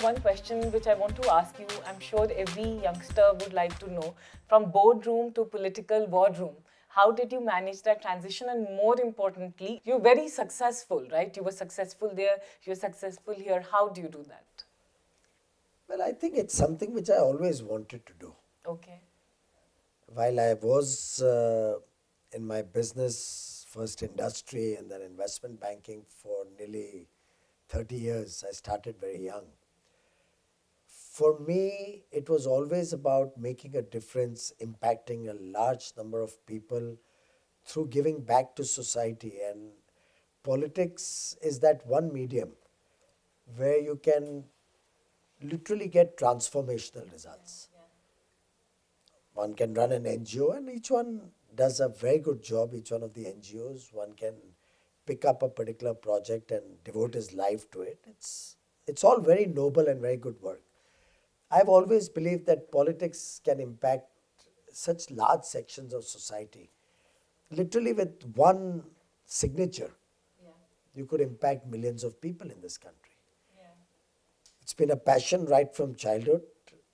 one question which I want to ask you. I'm sure every youngster would like to know, from boardroom to political boardroom, how did you manage that transition? And more importantly, you're very successful, right? You were successful there, you're successful here. How do you do that? Well, I think it's something which I always wanted to do. Okay. While I was in my business, first industry and then investment banking for nearly 30 years, I started very young. For me, it was always about making a difference, impacting a large number of people through giving back to society. And politics is that one medium where you can literally get transformational results. One can run an NGO, and each one does a very good job, each one of the NGOs. One can pick up a particular project and devote his life to it. It's all very noble and very good work. I've always believed that politics can impact such large sections of society. Literally, with one signature, you could impact millions of people in this country. It's been a passion right from childhood.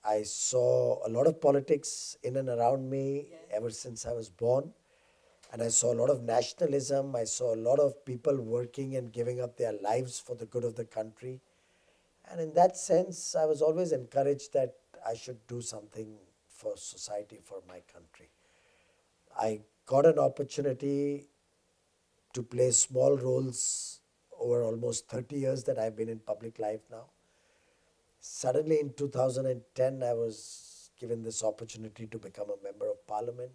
I saw a lot of politics in and around me ever since I was born. And I saw a lot of nationalism. I saw a lot of people working and giving up their lives for the good of the country. And in that sense, I was always encouraged that I should do something for society, for my country. I got an opportunity to play small roles over almost 30 years that I've been in public life now. Suddenly in 2010, I was given this opportunity to become a member of parliament.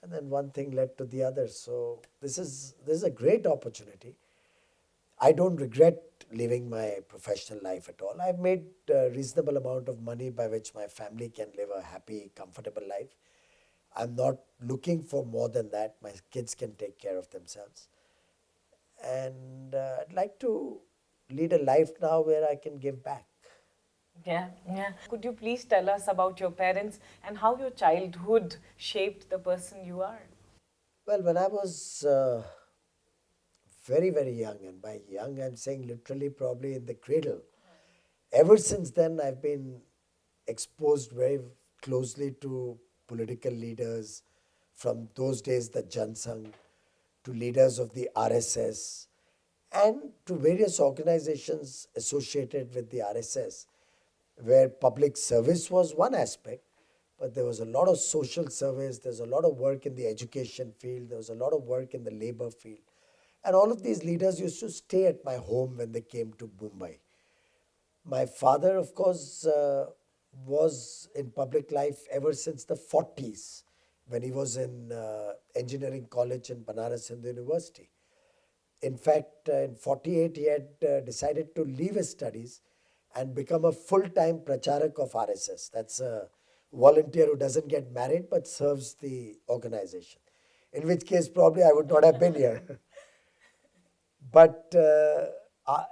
And then one thing led to the other. So this is a great opportunity. I don't regret living my professional life at all. I've made a reasonable amount of money by which my family can live a happy, comfortable life. I'm not looking for more than that. My kids can take care of themselves. And I'd like to lead a life now where I can give back. Yeah, yeah. Could you please tell us about your parents and how your childhood shaped the person you are? Well, when I was very, very young, and by young I'm saying literally probably in the cradle, ever since then I've been exposed very closely to political leaders, from those days the Jansang, to leaders of the RSS, and to various organizations associated with the RSS, where public service was one aspect, but there was a lot of social service, there's a lot of work in the education field, there was a lot of work in the labor field. And all of these leaders used to stay at my home when they came to Mumbai. My father, of course, was in public life ever since the 40s, when he was in engineering college in Banaras Hindu University. In fact, in 48, he had decided to leave his studies and become a full-time pracharak of RSS. That's a volunteer who doesn't get married but serves the organization. In which case, probably I would not have been here. But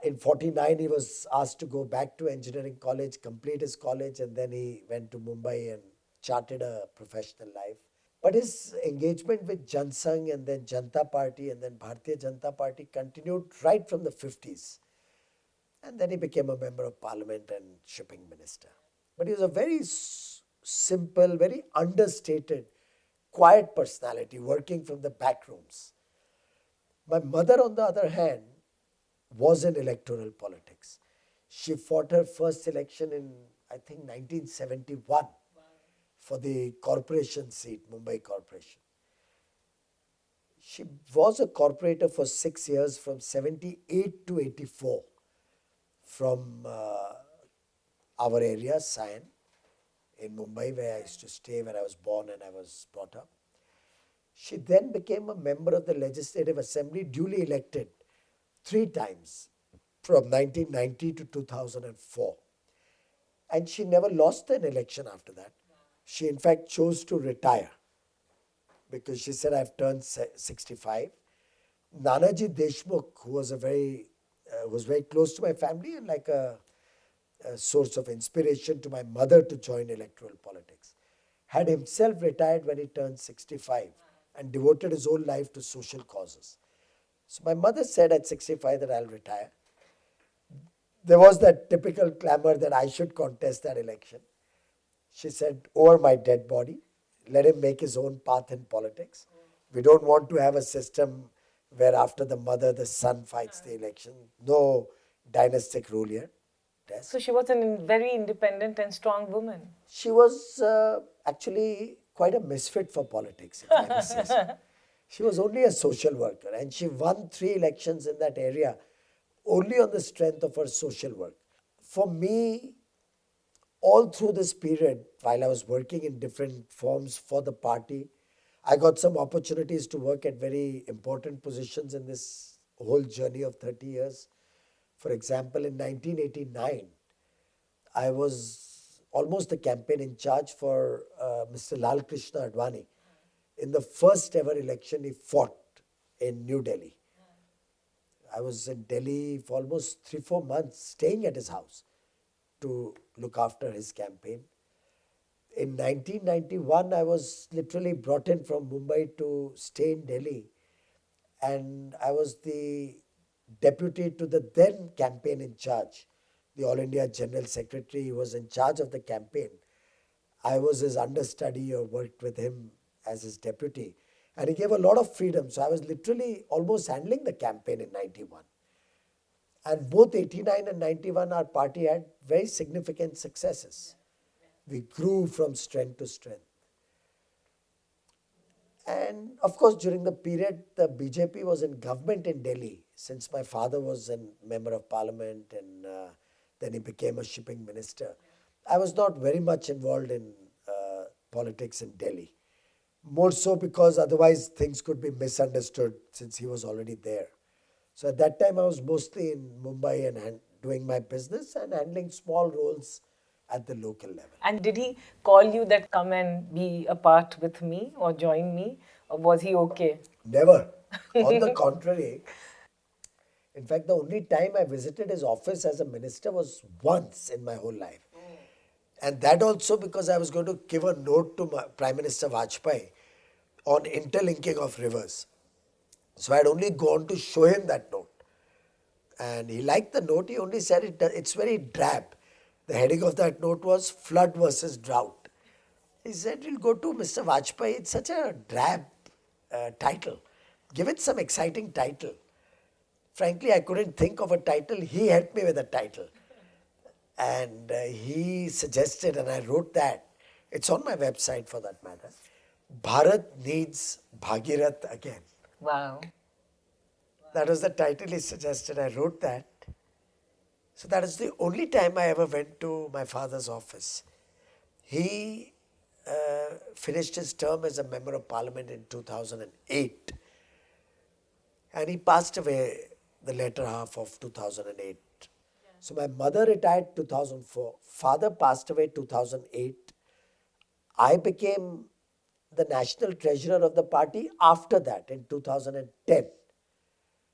in 49, he was asked to go back to engineering college, complete his college, and then he went to Mumbai and charted a professional life. But his engagement with Jansang and then Janata Party and then Bharatiya Janata Party continued right from the 50s. And then he became a member of parliament and shipping minister. But he was a very simple, very understated, quiet personality working from the back rooms. My mother, on the other hand, was in electoral politics. She fought her first election in, I think, 1971 for the corporation seat, Mumbai Corporation. She was a corporator for 6 years from 78 to 84 from our area, Sion, in Mumbai, where I used to stay, where I was born and I was brought up. She then became a member of the Legislative Assembly, duly elected 3 times from 1990 to 2004. And she never lost an election after that. She, in fact, chose to retire because she said, I've turned 65. Nanaji Deshmukh, who was very close to my family and like a source of inspiration to my mother to join electoral politics, had himself retired when he turned 65 and devoted his whole life to social causes. So my mother said at 65 that I'll retire. there was that typical clamor that I should contest that election. She said, over my dead body, let him make his own path in politics. We don't want to have a system where after the mother, the son fights the election. No dynastic rule here. So she was a very independent and strong woman. She was actually quite a misfit for politics, if I may say so. She was only a social worker and she won 3 elections in that area only on the strength of her social work. For me, all through this period, while I was working in different forms for the party, I got some opportunities to work at very important positions in this whole journey of 30 years. For example, in 1989, I was almost the campaign in charge for Mr. Lal Krishna Advani in the first ever election he fought in New Delhi. I was in Delhi for almost 3-4 months, staying at his house to look after his campaign. In 1991, I was literally brought in from Mumbai to stay in Delhi, and I was the deputy to the then campaign in charge, the All India General Secretary. He was in charge of the campaign. I was his understudy or worked with him as his deputy. And he gave a lot of freedom. So I was literally almost handling the campaign in 91. And both 89 and 91, our party had very significant successes. We grew from strength to strength. And of course, during the period, the BJP was in government in Delhi, since my father was a member of parliament and then he became a shipping minister. I was not very much involved in politics in Delhi. More so because otherwise things could be misunderstood since he was already there. So at that time, I was mostly in Mumbai and doing my business and handling small roles at the local level. And did he call you that come and be a part with me or join me? Or was he okay? Never. On the contrary, in fact, the only time I visited his office as a minister was once in my whole life. And that also because I was going to give a note to Prime Minister Vajpayee on interlinking of rivers. So I had only gone to show him that note. And he liked the note. He only said it's very drab. The heading of that note was flood versus drought. He said, you'll go to Mr. Vajpayee. It's such a drab title. Give it some exciting title. Frankly, I couldn't think of a title. He helped me with a title. And he suggested, and I wrote that. It's on my website for that matter. Bharat needs Bhagirath again. Wow. That was the title he suggested. I wrote that. So that is the only time I ever went to my father's office. He finished his term as a member of parliament in 2008. And he passed away the latter half of 2008. So my mother retired 2004. Father passed away 2008. I became the national treasurer of the party after that in 2010.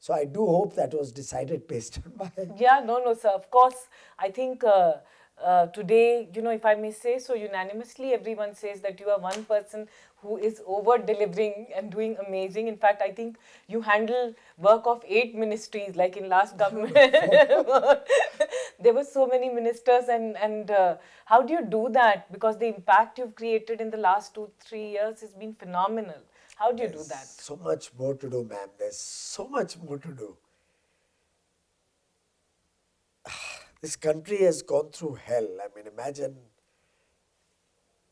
So I do hope that was decided based on my... Yeah, no, sir. Of course, I think today, if I may say so unanimously, everyone says that you are one person who is over-delivering and doing amazing. In fact, I think you handle work of 8 ministries, like in last government. There were so many ministers and how do you do that? Because the impact you've created in the last 2-3 years has been phenomenal. How do you do that? So much more to do, ma'am. There's so much more to do. This country has gone through hell. I mean, imagine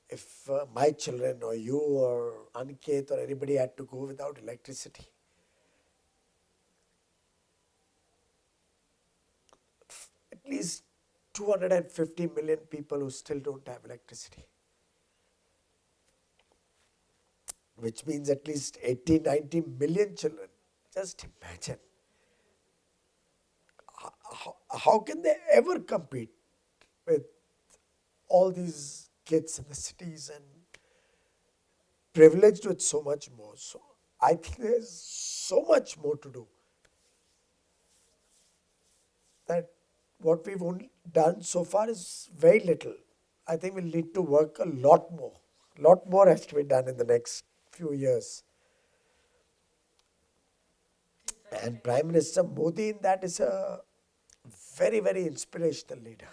if my children or you or Aniket or anybody had to go without electricity. At least 250 million people who still don't have electricity. Which means at least 80, 90 million children. Just imagine. How can they ever compete with all these kids in the cities and privileged with so much more? So I think there's so much more to do. That what we've only done so far is very little. I think we'll need to work a lot more. A lot more has to be done in the next few years. And Prime Minister Modi in that is a very, very inspirational leader.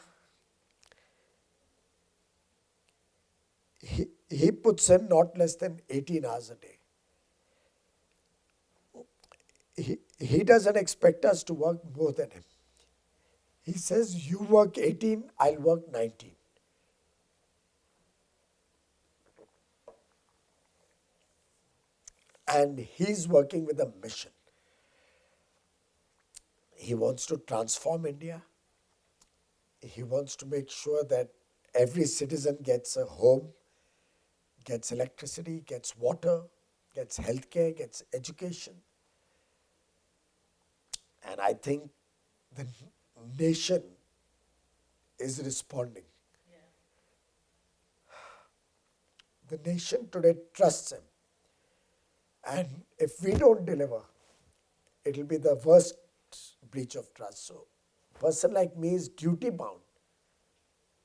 He puts in not less than 18 hours a day. He doesn't expect us to work more than him. He says, you work 18, I'll work 19. And he's working with a mission. He wants to transform India. He wants to make sure that every citizen gets a home, gets electricity, gets water, gets healthcare, gets education. And I think the nation is responding. The nation today trusts him. And if we don't deliver, it will be the worst breach of trust. So, a person like me is duty bound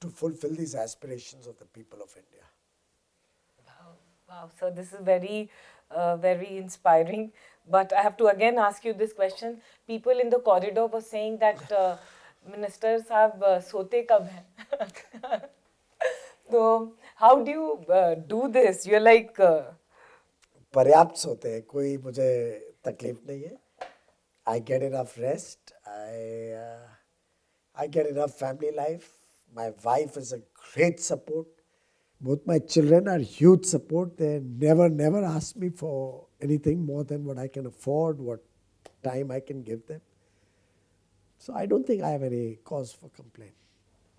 to fulfill these aspirations of the people of India. Wow, wow. So this is very inspiring. But I have to again ask you this question. People in the corridor were saying that ministers have sote kab hai. So how do you do this? You're like, पर्याप्त सोते हैं, कोई मुझे तकलीफ नहीं है. I get enough rest. I get enough family life. My wife is a great support. Both my children are huge support. They never ask me for anything more than what I can afford, what time I can give them. So I don't think I have any cause for complaint.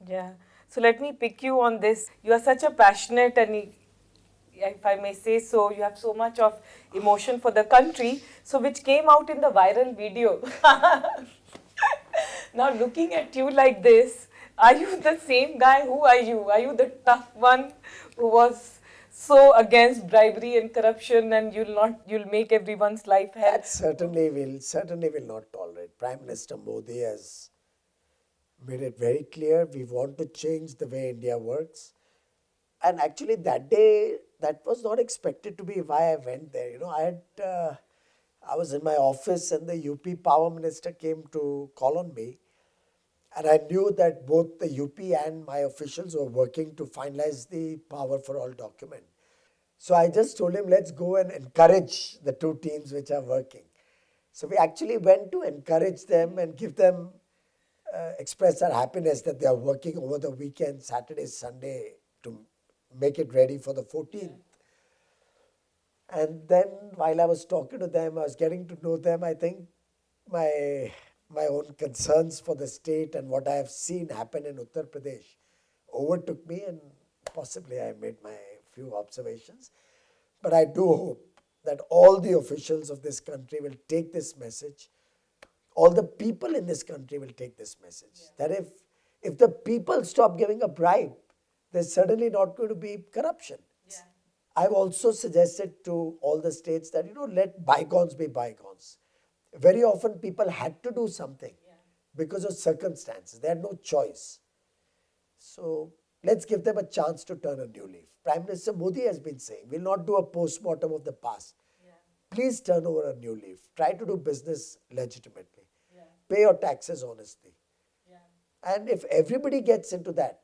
yeah. So let me pick you on this. You are such a passionate and, if I may say so, you have so much of emotion for the country. So which came out in the viral video. Now looking at you like this, are you the same guy? Who are you? Are you the tough one who was so against bribery and corruption, and you'll make everyone's life hell? That certainly will not tolerate. Prime Minister Modi has made it very clear we want to change the way India works. And actually that day, that was not expected to be why I went there. You know, I was in my office and the UP Power Minister came to call on me. And I knew that both the UP and my officials were working to finalize the Power for All document. So I just told him, let's go and encourage the two teams which are working. So we actually went to encourage them and give them, express our happiness that they are working over the weekend, Saturday, Sunday, to make it ready for the 14th. And then while I was talking to them, I was getting to know them, I think my own concerns for the state and what I have seen happen in Uttar Pradesh overtook me, and possibly I made my few observations. But I do hope that all the officials of this country will take this message. All the people in this country will take this message. That if the people stop giving a bribe, there's certainly not going to be corruption. I've also suggested to all the states that, let bygones be bygones. Very often people had to do something because of circumstances. They had no choice. So let's give them a chance to turn a new leaf. Prime Minister Modi has been saying, we'll not do a post-mortem of the past. Please turn over a new leaf. Try to do business legitimately. Pay your taxes honestly. And if everybody gets into that,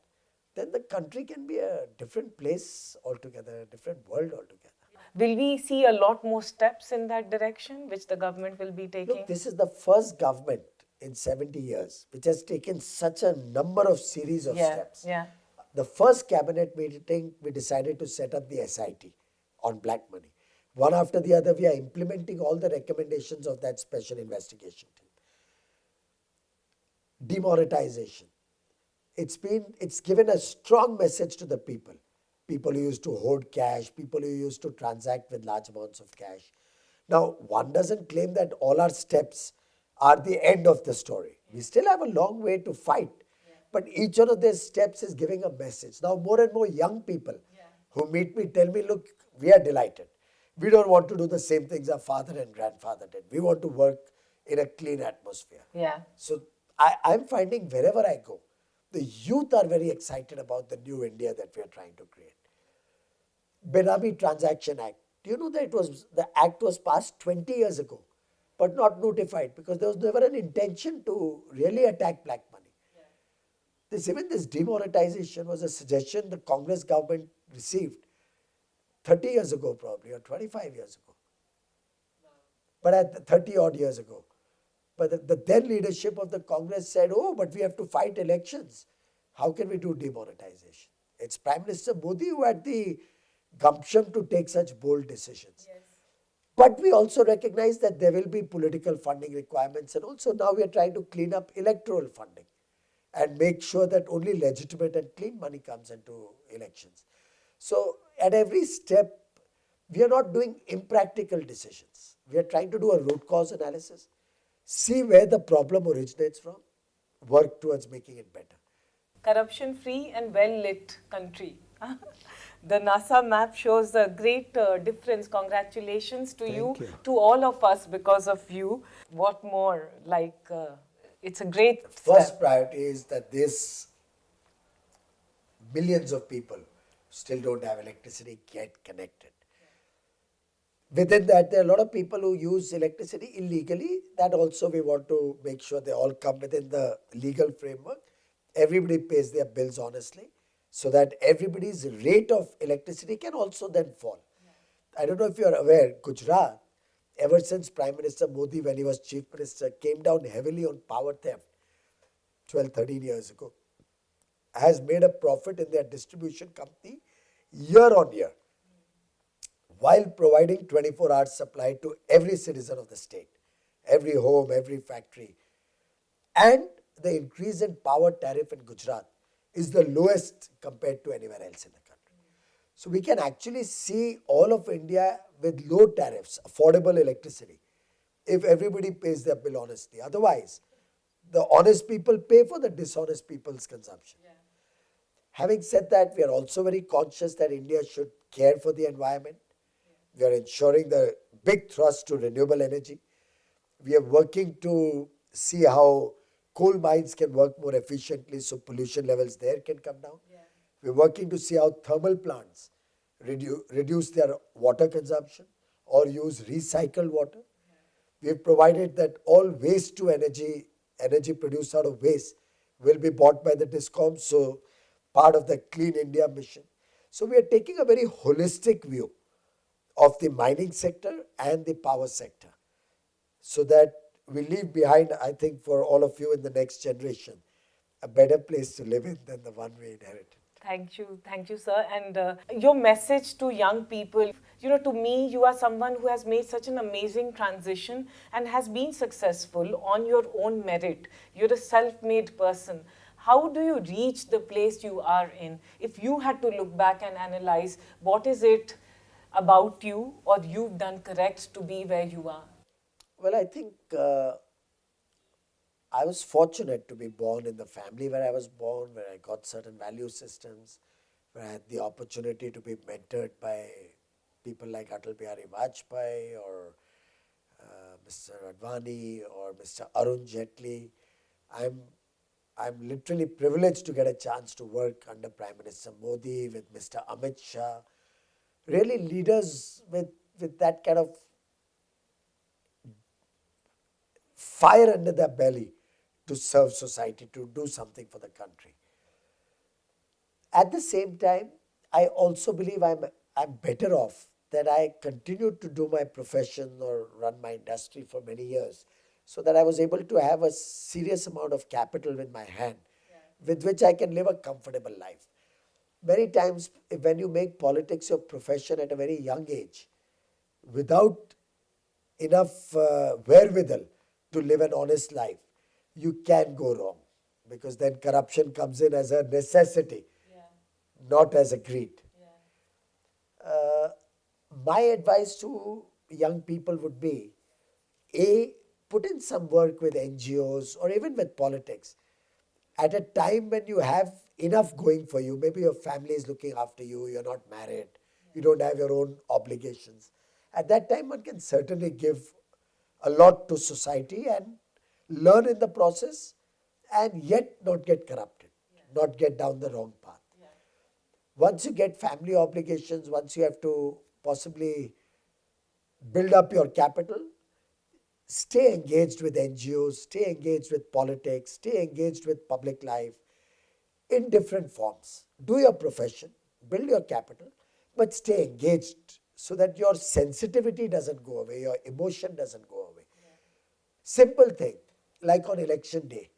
then the country can be a different place altogether, a different world altogether. Will we see a lot more steps in that direction, which the government will be taking? Look, this is the first government in 70 years which has taken such a number of series of steps. The first cabinet meeting, we decided to set up the SIT on black money. One after the other, we are implementing all the recommendations of that special investigation team. Demonetization. It's given a strong message to the people. People who used to hoard cash, people who used to transact with large amounts of cash. Now, one doesn't claim that all our steps are the end of the story. We still have a long way to fight. But each one of these steps is giving a message. Now, more and more young people who meet me tell me, look, we are delighted. We don't want to do the same things our father and grandfather did. We want to work in a clean atmosphere. So I'm finding wherever I go, the youth are very excited about the new India that we are trying to create. Benami Transaction Act. Do you know that the act was passed 20 years ago, but not notified because there was never an intention to really attack black money. Even this demonetization was a suggestion the Congress government received 30 years ago, probably, or 25 years ago, but at 30 odd years ago. But the then leadership of the Congress said, oh, but we have to fight elections. How can we do demonetization? It's Prime Minister Modi who had the gumption to take such bold decisions. Yes. But we also recognize that there will be political funding requirements, and also now we are trying to clean up electoral funding and make sure that only legitimate and clean money comes into elections. So at every step, we are not doing impractical decisions. We are trying to do a root cause analysis, see where the problem originates from, work towards making it better. Corruption free and well lit country. The NASA map shows a great difference. Congratulations to you, Thank you. to all of us because of you. What more? It's a great First step. priority is that this millions of people still don't have electricity get connected. Within that, there are a lot of people who use electricity illegally. That also we want to make sure they all come within the legal framework. Everybody pays their bills honestly, so that everybody's rate of electricity can also then fall. I don't know if you are aware, Gujarat, ever since Prime Minister Modi, when he was Chief Minister, came down heavily on power theft 12, 13 years ago, has made a profit in their distribution company year on year, while providing 24 hours supply to every citizen of the state, every home, every factory. And the increase in power tariff in Gujarat is the lowest compared to anywhere else in the country. So we can actually see all of India with low tariffs, affordable electricity, if everybody pays their bill honestly. Otherwise, the honest people pay for the dishonest people's consumption. Having said that, we are also very conscious that India should care for the environment. We are ensuring the big thrust to renewable energy. We are working to see how coal mines can work more efficiently so pollution levels there can come down. We're working to see how thermal plants reduce their water consumption or use recycled water. We have provided that all waste to energy, energy produced out of waste, will be bought by the DISCOM, so part of the Clean India mission. So we are taking a very holistic view of the mining sector and the power sector, so that we leave behind, I think, for all of you in the next generation, a better place to live in than the one we inherited. Thank you, sir. And your message to young people, to me, you are someone who has made such an amazing transition and has been successful on your own merit. You're a self made person. How do you reach the place you are in? If you had to look back and analyze, what is it about you or you've done correct to be where you are? Well, I think I was fortunate to be born in the family where I was born, where I got certain value systems, where I had the opportunity to be mentored by people like Atal Bihari Vajpayee or Mr. Advani or Mr. Arun Jaitley. I'm I'm literally privileged to get a chance to work under Prime Minister Modi, with Mr. Amit Shah. Really leaders with that kind of fire under their belly to serve society, to do something for the country. At the same time, I also believe I'm better off that I continued to do my profession or run my industry for many years, so that I was able to have a serious amount of capital in my hand with which I can live a comfortable life. Many times, when you make politics your profession at a very young age, without enough wherewithal to live an honest life, you can go wrong, because then corruption comes in as a necessity, not as a greed. Uh, my advice to young people would be, A, put in some work with NGOs or even with politics at a time when you have enough going for you. Maybe your family is looking after you, you're not married, you don't have your own obligations. At that time, one can certainly give a lot to society and learn in the process, and yet not get corrupted, not get down the wrong path. Once you get family obligations, once you have to possibly build up your capital, stay engaged with NGOs, stay engaged with politics, stay engaged with public life. in different forms. Do your profession, build your capital, but stay engaged so that your sensitivity doesn't go away, your emotion doesn't go away. Simple thing, like on election day.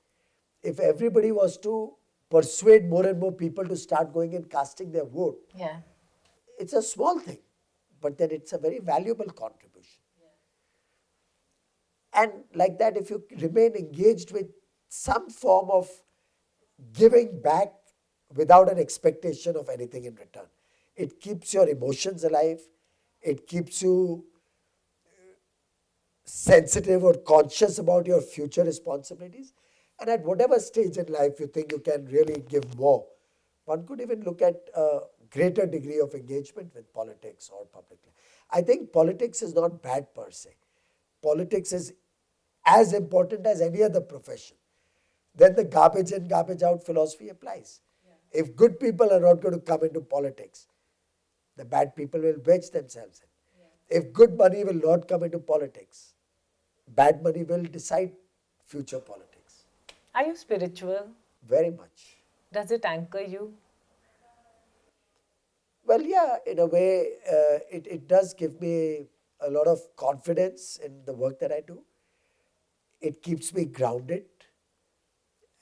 If everybody was to persuade more and more people to start going and casting their vote, Yeah. it's a small thing, but then it's a very valuable contribution. And like that, if you remain engaged with some form of giving back without an expectation of anything in return, it keeps your emotions alive, it keeps you sensitive or conscious about your future responsibilities. And at whatever stage in life you think you can really give more, one could even look at a greater degree of engagement with politics or public life. I think politics is not bad per se. Politics is as important as any other profession. Then the garbage in, garbage out philosophy applies. Yeah. If good people are not going to come into politics, the bad people will wedge themselves in. Yeah. If good money will not come into politics, bad money will decide future politics. Are you spiritual? Very much. Does it anchor you? Well, yeah, in a way, it does give me a lot of confidence in the work that I do. It keeps me grounded.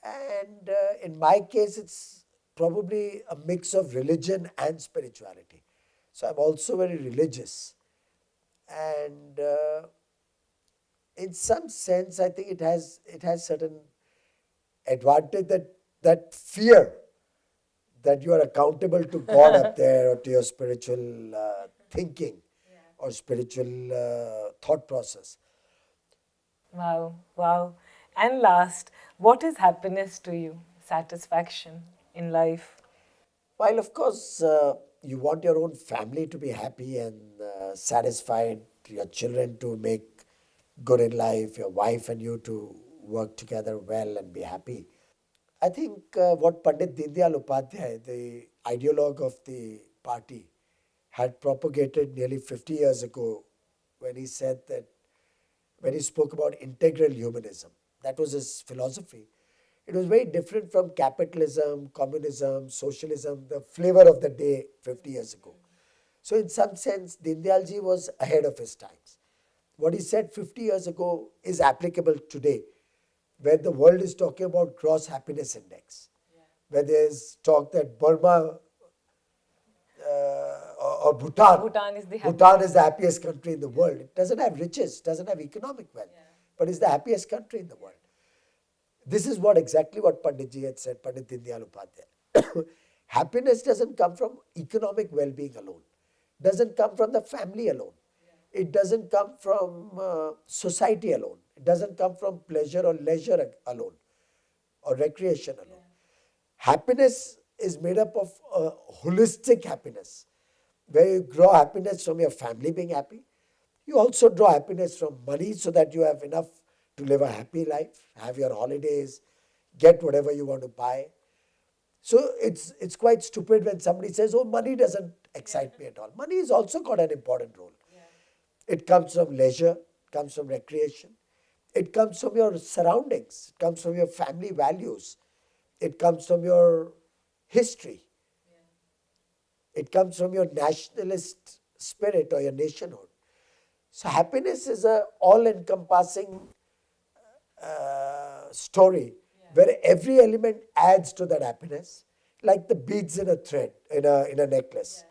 And in my case, it's probably a mix of religion and spirituality. So I'm also very religious. And in some sense, I think it has certain advantage, that fear that you are accountable to God up there or to your spiritual thinking or spiritual thought process. Wow, wow. And last, what is happiness to you? Satisfaction in life? While of course you want your own family to be happy and satisfied, your children to make good in life, your wife and you to work together well and be happy. I think what Pandit Dindayal Upadhyay, the ideologue of the party, had propagated nearly 50 years ago when he said that, when he spoke about integral humanism, that was his philosophy. It was very different from capitalism, communism, socialism, the flavor of the day 50 years ago. So in some sense, Dindayalji was ahead of his times. What he said 50 years ago is applicable today, where the world is talking about gross happiness index, where there's talk that Burma or Bhutan, Bhutan is the happiest country in the world. It doesn't have riches, doesn't have economic wealth, but it's the happiest country in the world. This is exactly what Panditji had said, Pandit Dindayal Upadhyay. Happiness doesn't come from economic well-being alone, doesn't come from the family alone. It doesn't come from society alone. It doesn't come from pleasure or leisure alone or recreation alone. Happiness is made up of holistic happiness, where you draw happiness from your family being happy. You also draw happiness from money so that you have enough to live a happy life, have your holidays, get whatever you want to buy. So it's quite stupid when somebody says, oh, money doesn't excite me at all. Money has also got an important role. It comes from leisure, it comes from recreation, it comes from your surroundings, it comes from your family values, it comes from your history, it comes from your nationalist spirit or your nationhood. So happiness is an all-encompassing story where every element adds to that happiness, like the beads in a thread, in a necklace.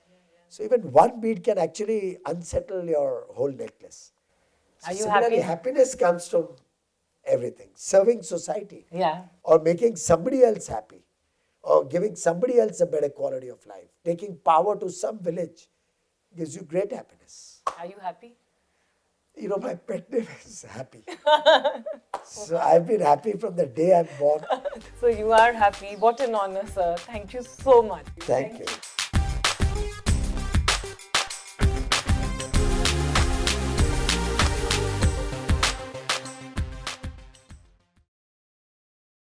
So even one bead can actually unsettle your whole necklace. So Are you similarly, happy? happiness comes from everything. Serving society, Yeah. or making somebody else happy, or giving somebody else a better quality of life, taking power to some village gives you great happiness. Are you happy? You know, my pet name is Happy. So I've been happy from the day I'm born. So you are happy. What an honor, sir. Thank you so much. Thank you.